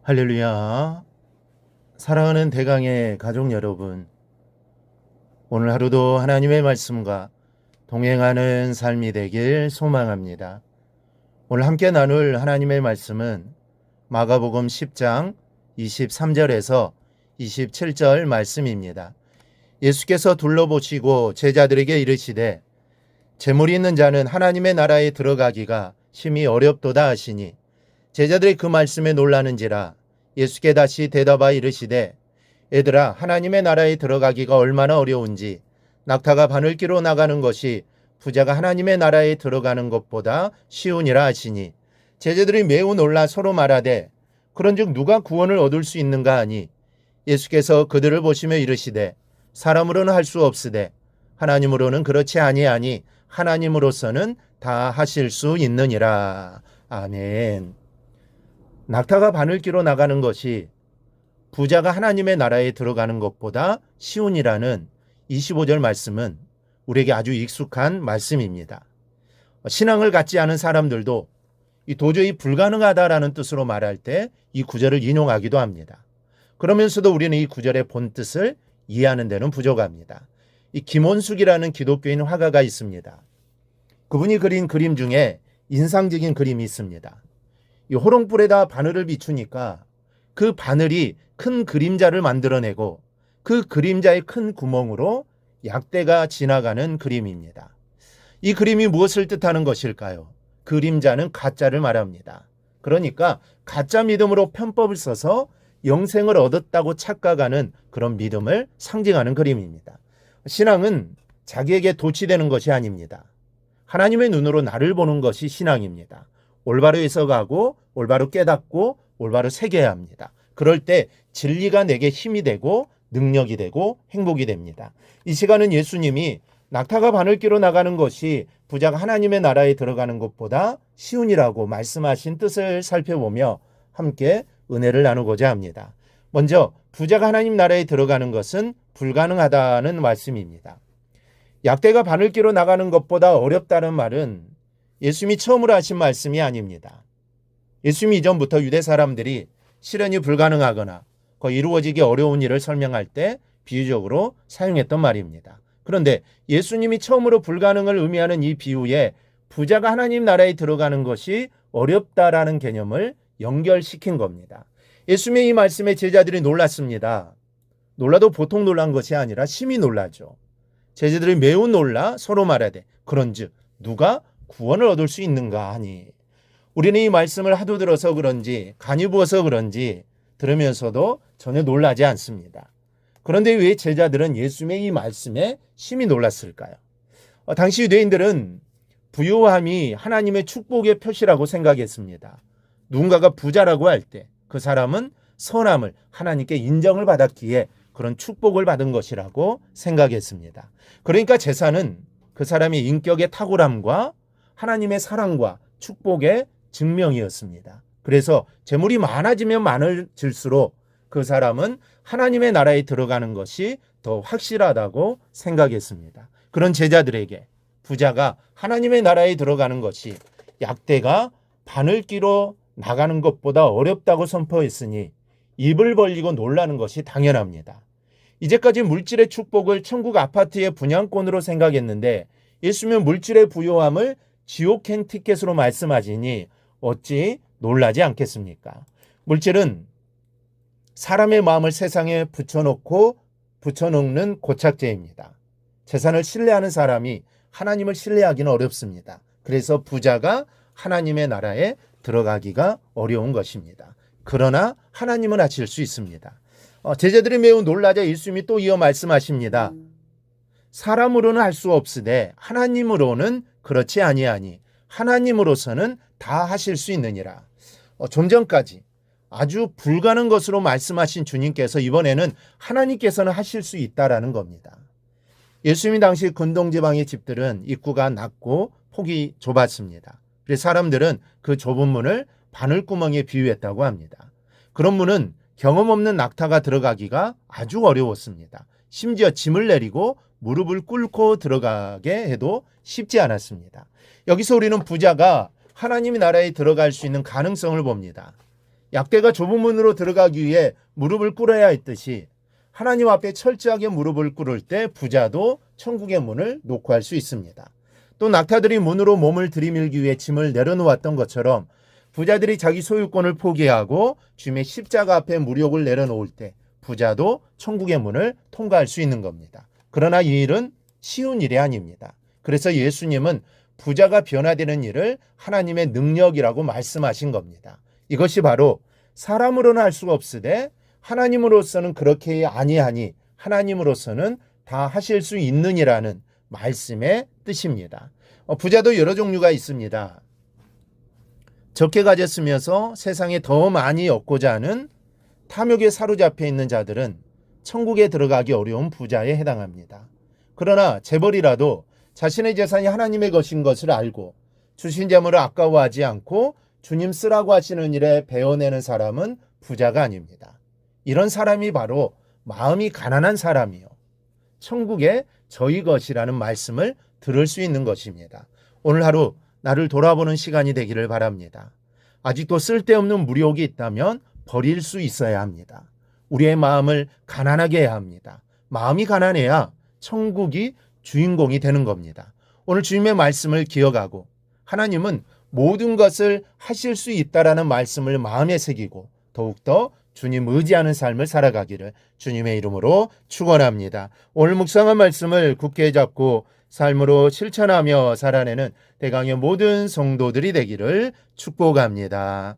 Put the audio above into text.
할렐루야. 사랑하는 대강의 가족 여러분, 오늘 하루도 하나님의 말씀과 동행하는 삶이 되길 소망합니다. 오늘 함께 나눌 하나님의 말씀은 마가복음 10장 23절에서 27절 말씀입니다. 예수께서 둘러보시고 제자들에게 이르시되 재물이 있는 자는 하나님의 나라에 들어가기가 심히 어렵도다 하시니 제자들이 그 말씀에 놀라는지라. 예수께 다시 대답하여 이르시되 얘들아, 하나님의 나라에 들어가기가 얼마나 어려운지 낙타가 바늘기로 나가는 것이 부자가 하나님의 나라에 들어가는 것보다 쉬우니라 하시니 제자들이 매우 놀라 서로 말하되 그런즉 누가 구원을 얻을 수 있는가 하니 예수께서 그들을 보시며 이르시되 사람으로는 할 수 없으되 하나님으로는 그렇지 아니하니 하나님으로서는 다 하실 수 있느니라. 아멘. 낙타가 바늘기로 나가는 것이 부자가 하나님의 나라에 들어가는 것보다 쉬우니라는 25절 말씀은 우리에게 아주 익숙한 말씀입니다. 신앙을 갖지 않은 사람들도 도저히 불가능하다라는 뜻으로 말할 때 이 구절을 인용하기도 합니다. 그러면서도 우리는 이 구절의 본뜻을 이해하는 데는 부족합니다. 이 김원숙이라는 기독교인 화가가 있습니다. 그분이 그린 그림 중에 인상적인 그림이 있습니다. 이 호롱불에다 바늘을 비추니까 그 바늘이 큰 그림자를 만들어내고 그 그림자의 큰 구멍으로 약대가 지나가는 그림입니다. 이 그림이 무엇을 뜻하는 것일까요? 그림자는 가짜를 말합니다. 그러니까 가짜 믿음으로 편법을 써서 영생을 얻었다고 착각하는 그런 믿음을 상징하는 그림입니다. 신앙은 자기에게 도취되는 것이 아닙니다. 하나님의 눈으로 나를 보는 것이 신앙입니다. 올바로 해석하고 올바로 깨닫고 올바로 새겨야 합니다. 그럴 때 진리가 내게 힘이 되고 능력이 되고 행복이 됩니다. 이 시간은 예수님이 낙타가 바늘기로 나가는 것이 부자가 하나님의 나라에 들어가는 것보다 쉬우니라고 말씀하신 뜻을 살펴보며 함께 은혜를 나누고자 합니다. 먼저 부자가 하나님 나라에 들어가는 것은 불가능하다는 말씀입니다. 약대가 바늘기로 나가는 것보다 어렵다는 말은 예수님이 처음으로 하신 말씀이 아닙니다. 예수님이 이전부터 유대 사람들이 실현이 불가능하거나 거의 이루어지기 어려운 일을 설명할 때 비유적으로 사용했던 말입니다. 그런데 예수님이 처음으로 불가능을 의미하는 이 비유에 부자가 하나님 나라에 들어가는 것이 어렵다라는 개념을 연결시킨 겁니다. 예수님의 이 말씀에 제자들이 놀랐습니다. 놀라도 보통 놀란 것이 아니라 심히 놀라죠. 제자들이 매우 놀라 서로 말하되 그런즉 누가 구원을 얻을 수 있는가 하니, 우리는 이 말씀을 하도 들어서 그런지 간이 부어서 그런지 들으면서도 전혀 놀라지 않습니다. 그런데 왜 제자들은 예수님의 이 말씀에 심히 놀랐을까요? 당시 유대인들은 부유함이 하나님의 축복의 표시라고 생각했습니다. 누군가가 부자라고 할 때 그 사람은 선함을 하나님께 인정을 받았기에 그런 축복을 받은 것이라고 생각했습니다. 그러니까 재산은 그 사람의 인격의 탁월함과 하나님의 사랑과 축복의 증명이었습니다. 그래서 재물이 많아지면 많아질수록 그 사람은 하나님의 나라에 들어가는 것이 더 확실하다고 생각했습니다. 그런 제자들에게 부자가 하나님의 나라에 들어가는 것이 약대가 바늘기로 나가는 것보다 어렵다고 선포했으니 입을 벌리고 놀라는 것이 당연합니다. 이제까지 물질의 축복을 천국 아파트의 분양권으로 생각했는데 예수님은 물질의 부요함을 지옥행 티켓으로 말씀하시니 어찌 놀라지 않겠습니까? 물질은 사람의 마음을 세상에 붙여놓는 고착제입니다. 재산을 신뢰하는 사람이 하나님을 신뢰하기는 어렵습니다. 그래서 부자가 하나님의 나라에 들어가기가 어려운 것입니다. 그러나 하나님은 하실 수 있습니다. 제자들이 매우 놀라자 예수님이 또 이어 말씀하십니다. 사람으로는 할 수 없으되 하나님으로는 그렇지 아니하니 하나님으로서는 다 하실 수 있느니라. 좀 전까지 아주 불가능한 것으로 말씀하신 주님께서 이번에는 하나님께서는 하실 수 있다라는 겁니다. 예수님이 당시 근동지방의 집들은 입구가 낮고 폭이 좁았습니다. 그래서 사람들은 그 좁은 문을 바늘구멍에 비유했다고 합니다. 그런 문은 경험 없는 낙타가 들어가기가 아주 어려웠습니다. 심지어 짐을 내리고 무릎을 꿇고 들어가게 해도 쉽지 않았습니다. 여기서 우리는 부자가 하나님의 나라에 들어갈 수 있는 가능성을 봅니다. 약대가 좁은 문으로 들어가기 위해 무릎을 꿇어야 했듯이 하나님 앞에 철저하게 무릎을 꿇을 때 부자도 천국의 문을 녹화할 수 있습니다. 또 낙타들이 문으로 몸을 들이밀기 위해 짐을 내려놓았던 것처럼 부자들이 자기 소유권을 포기하고 주님의 십자가 앞에 무력을 내려놓을 때 부자도 천국의 문을 통과할 수 있는 겁니다. 그러나 이 일은 쉬운 일이 아닙니다. 그래서 예수님은 부자가 변화되는 일을 하나님의 능력이라고 말씀하신 겁니다. 이것이 바로 사람으로는 할 수가 없으되 하나님으로서는 그렇게 아니하니 하나님으로서는 다 하실 수 있느니라는 말씀의 뜻입니다. 부자도 여러 종류가 있습니다. 적게 가졌으면서 세상에 더 많이 얻고자 하는 탐욕에 사로잡혀 있는 자들은 천국에 들어가기 어려운 부자에 해당합니다. 그러나 재벌이라도 자신의 재산이 하나님의 것인 것을 알고 주신 재물을 아까워하지 않고 주님 쓰라고 하시는 일에 베어내는 사람은 부자가 아닙니다. 이런 사람이 바로 마음이 가난한 사람이요, 천국의 저희 것이라는 말씀을 들을 수 있는 것입니다. 오늘 하루 나를 돌아보는 시간이 되기를 바랍니다. 아직도 쓸데없는 무력이 있다면 버릴 수 있어야 합니다. 우리의 마음을 가난하게 해야 합니다. 마음이 가난해야 천국이 주인공이 되는 겁니다. 오늘 주님의 말씀을 기억하고 하나님은 모든 것을 하실 수 있다라는 말씀을 마음에 새기고 더욱더 주님 의지하는 삶을 살아가기를 주님의 이름으로 축원합니다. 오늘 묵상한 말씀을 굳게 잡고 삶으로 실천하며 살아내는 대강의 모든 성도들이 되기를 축복합니다.